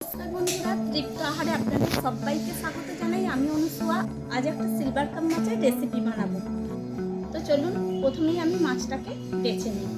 নমস্কার বন্ধুরা, তৃপ্ত আহারে আপনাদের সবাইকে স্বাগত জানাই। আমি অনুসুয়া। আজ একটা সিলভার কাপ মাছের রেসিপি বানাবো। তো চলুন, প্রথমেই আমি মাছটাকে বেছে নিই।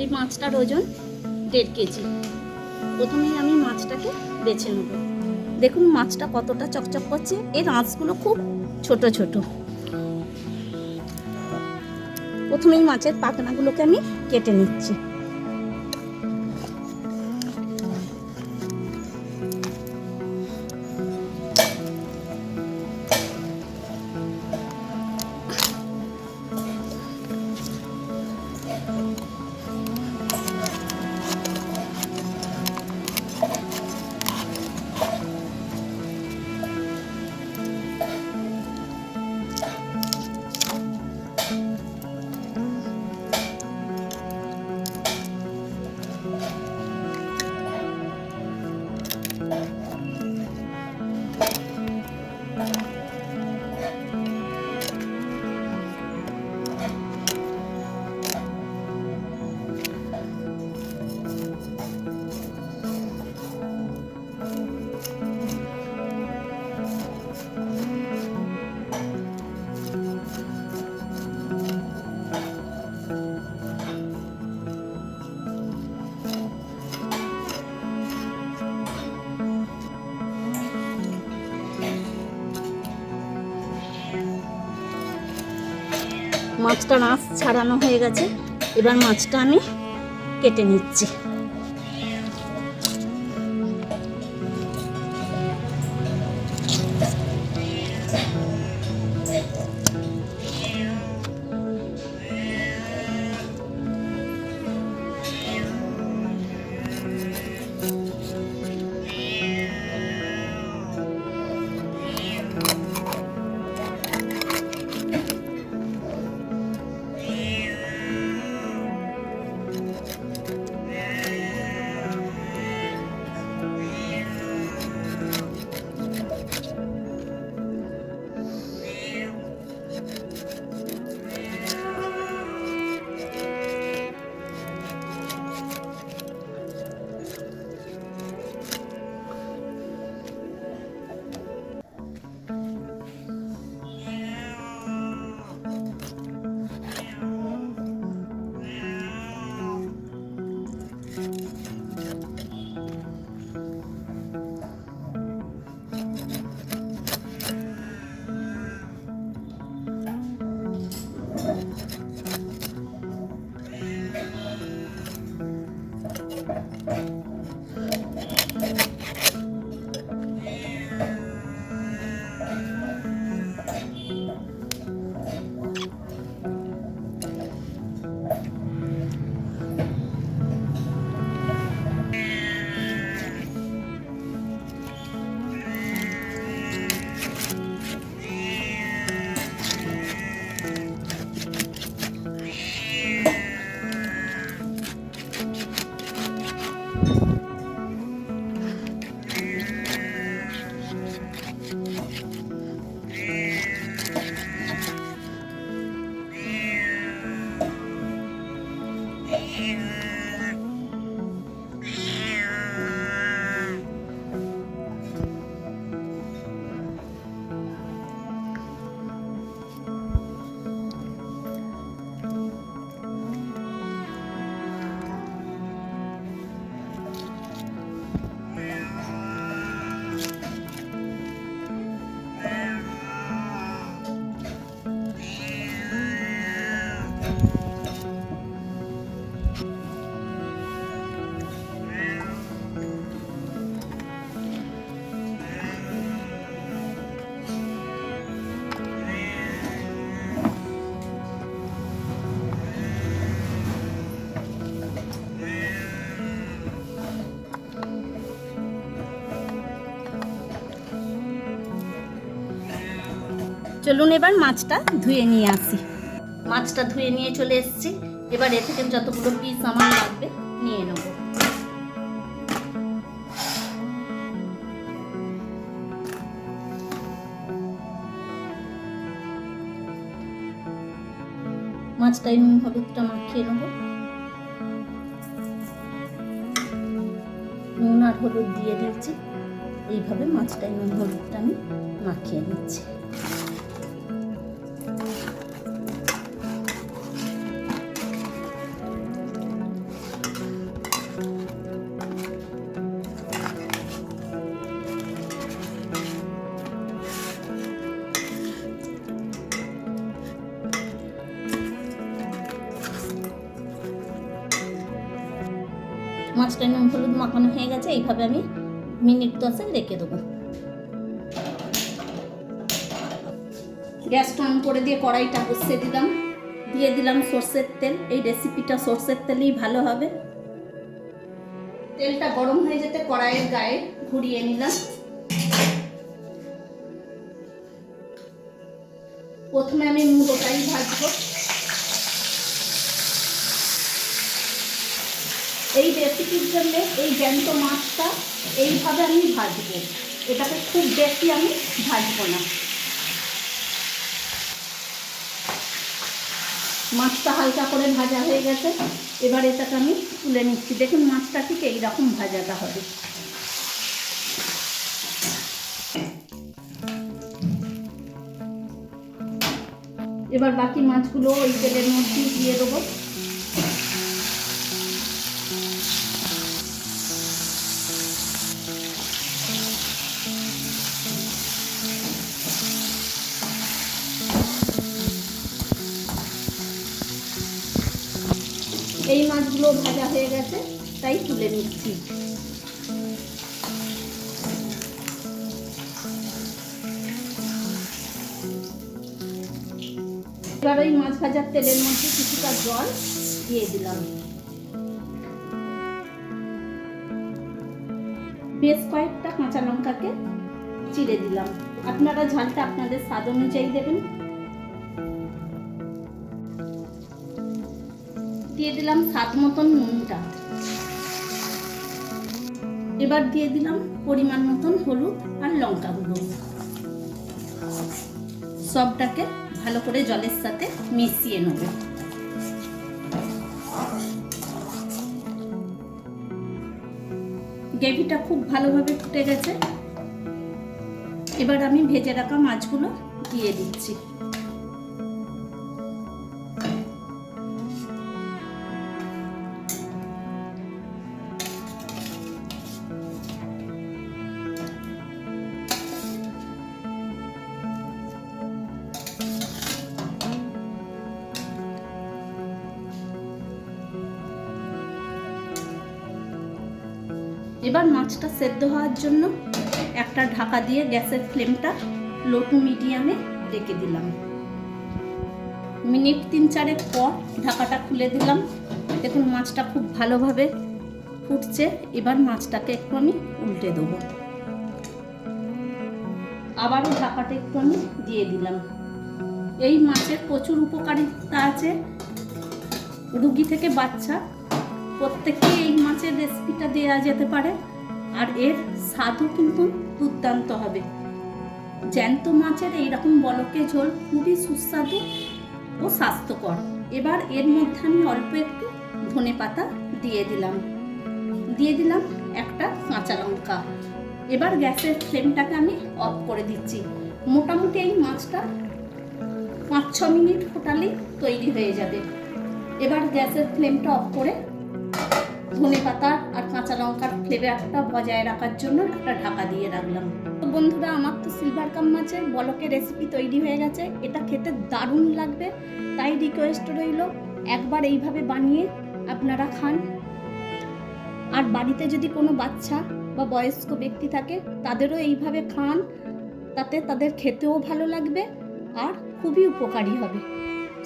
এই মাছটার ওজন 1.5 কেজি। প্রথমেই আমি মাছটাকে বেছে নেব। দেখুন মাছটা কতটা চকচক করছে। এর আঁশগুলো খুব ছোট ছোট। প্রথমেই মাছের পাখনাগুলোকে আমি কেটে নিচ্ছি। মাছটার আঁশ ছাড়ানো হয়ে গেছে। এবার মাছটা আমি কেটে নিচ্ছি। চলুন এবার মাছটা ধুয়ে নিয়ে আসি। মাছটা ধুয়ে নিয়ে চলে এসেছি। এবার এ থেকে যতগুলো পিস আমার লাগবে নিয়ে নেব। মাছটাই নুন হলুদটা মাখিয়ে নেব। নুন আর হলুদ দিয়ে দিয়েছি। এইভাবে মাছটাই নুন হলুদটা আমি মাখিয়ে নিচ্ছি। মাছটা নুন হলুদ মাখানো হয়ে গেছে। এইভাবে আমি মিনিট 10 রেখে দেবো। গ্যাসটা অন করে দিয়ে কড়াইটা বসিয়ে দিলাম। দিয়ে দিলাম সর্ষের তেল। এই রেসিপিটা সর্ষের তেলেই ভালো হবে। তেলটা গরম হয়ে যেতে কড়াইয়ের গায়ে ঘুরিয়ে নিলাম। প্রথমে আমি মুলোটাই ভাজবো। এই রেসিপির জন্য এই জ্যান্ত মাছটা এইভাবে আমি ভাজবো। এটাকে খুব বেশি আমি ভাজবো না। মাছটা হালকা করে ভাজা হয়ে গেছে। এবার এটাকে আমি তুলে নিচ্ছি। দেখুন মাছটা ঠিক এইরকম ভাজাটা হবে। এবার বাকি মাছগুলো ওই তেলের মধ্যে দিয়ে দেবো। এই মাছগুলো ভাজা হয়ে গেছে, তাই তুলে নিচ্ছি। এবার ওই মাছ ভাজার তেলের মধ্যে কিছুটা জল দিয়ে দিলাম। বেশ কয়েকটা কাঁচা লঙ্কাকে চিড়ে দিলাম। আপনারা ঝালটা আপনাদের স্বাদ অনুযায়ী দেবেন। দিয়ে দিলাম স্বাদ মতন নুনটা। এবার দিয়ে দিলাম পরিমাণ মতন হলুদ আর লঙ্কা গুঁড়ো। সবটাকে ভালো করে জলের সাথে মিশিয়ে নেব। গ্রেভিটা খুব ভালোভাবে ফুটে গেছে। এবার আমি ভেজে রাখা মাছগুলো দিয়ে দিচ্ছি। এবার মাছটা সেদ্ধ হওয়ার জন্য একটা ঢাকা দিয়ে গ্যাসের ফ্লেমটা লো টু মিডিয়ামে রেখে দিলাম। মিনিট 3-4 পর ঢাকাটা খুলে দিলাম। দেখুন মাছটা খুব ভালোভাবে ফুটছে। এবার মাছটাকে একটু আমি উল্টে দেবো। আবারও ঢাকাটা একটু আমি দিয়ে দিলাম। এই মাছের প্রচুর উপকারিতা আছে। রুগী থেকে বাচ্চা প্রত্যেককে এই মাছের রেসিপিটা দেওয়া যেতে পারে। আর এর স্বাদও কিন্তু দুর্দান্ত হবে। জ্যান্ত মাছের এইরকম বলকে ঝোল খুবই সুস্বাদু ও স্বাস্থ্যকর। এবার এর মধ্যে আমি অল্প একটু ধনেপাতা দিয়ে দিলাম একটা কাঁচা লঙ্কা। এবার গ্যাসের ফ্লেমটাকে আমি অফ করে দিচ্ছি। মোটামুটি এই মাছটা 5-6 মিনিট ফোটালেই তৈরি হয়ে যাবে। এবার গ্যাসের ফ্লেমটা অফ করে ধনেপাতা আর কাঁচা লঙ্কার ফ্লেভারটা বজায় রাখার জন্য একটা ঢাকা দিয়ে রাখলাম। তো বন্ধুরা, আমার তো সিলভার কাপ মাছের বলকের রেসিপি তৈরি হয়ে গেছে। এটা খেতে দারুণ লাগবে। তাই রিকোয়েস্ট রইল একবার এইভাবে বানিয়ে আপনারা খান। আর বাড়িতে যদি কোনো বাচ্চা বা বয়স্ক ব্যক্তি থাকে তাদেরও এইভাবে খান। তাতে তাদের খেতেও ভালো লাগবে আর খুবই উপকারী হবে।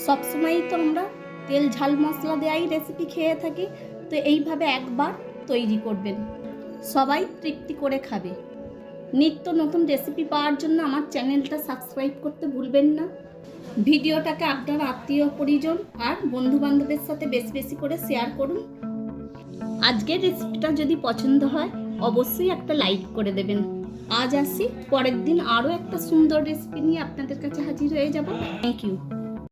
সবসময়ই তো আমরা তেল ঝাল মশলা দেওয়াই রেসিপি খেয়ে থাকি। তো এইভাবে একবার তৈরি করবেন, সবাই তৃপ্তি করে খাবে। নিত্য নতুন রেসিপি পাওয়ার জন্য আমার চ্যানেলটা সাবস্ক্রাইব করতে ভুলবেন না। ভিডিওটাকে আপনার আত্মীয় পরিজন আর বন্ধুবান্ধবের সাথে বেশি বেশি করে শেয়ার করুন। আজকের রেসিপিটা যদি পছন্দ হয় অবশ্যই একটা লাইক করে দেবেন। আজ আসি, পরের দিন আরও একটা সুন্দর রেসিপি নিয়ে আপনাদের কাছে হাজির হয়ে যাব। Thank you.